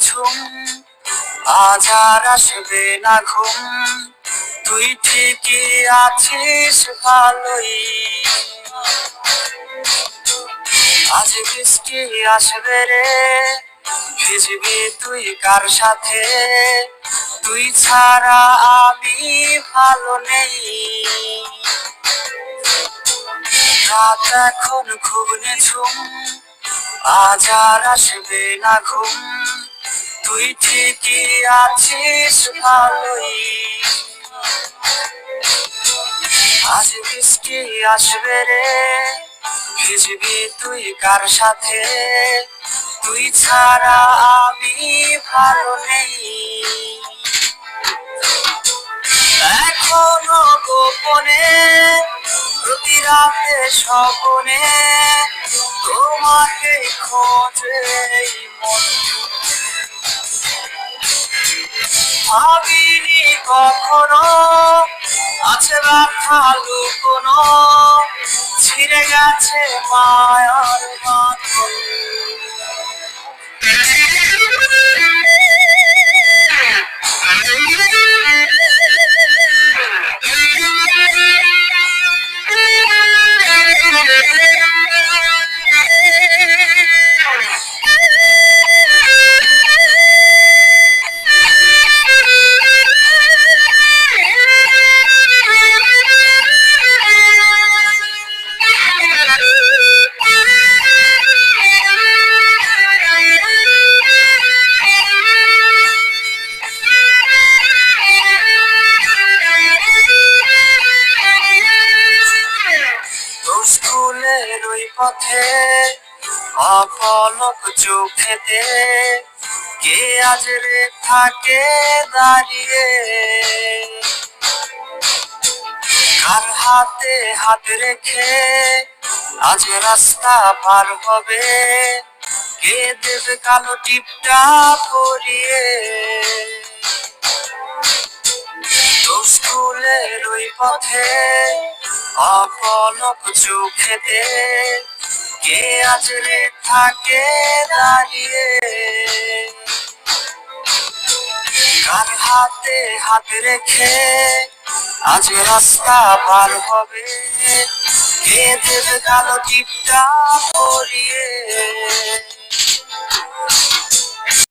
ঝুম, আজ আর আসবে না ঘুম, তুই ঠিকই আছিস ভালোই। আজ বৃষ্টি আসবে রে, ভিজবি তুই কার সাথে, তুই ছাড়া আমি ভালো নেই। রাত এখন খুব নিঝুম, আজ আর আসবে না ঘুম, তুই ঠিকই আছিস ভালোই। আজ বৃষ্টি আসবে রে, ভিজবি তুই কার সাথে, তুই ছাড়া আমি ভালো নেই। এখনো গোপনে প্রতি রাতে স্বপনে তোমাকে খোঁজে এই মন। ভাবিনি কখনো আছে ব্যথা লুকোনো, ছিঁড়ে গেছে মায়ার বাঁধন। স্কুলের ওই পথে অপলক চোখেতে কে আজ রে থাকে দাঁড়িয়ে, কার হাতে হাত রেখে আজ রাস্তা পার হবে, কে দেবে কালো টিপটা পরিয়ে। স্কুলের ওই পথে অপলক চোখেতে কে আজ রে থাকে দাঁড়িয়ে, কার হাতে হাত রেখে আজ রাস্তা পার হবে, কে দেবে কালো টিপটা পরিয়ে।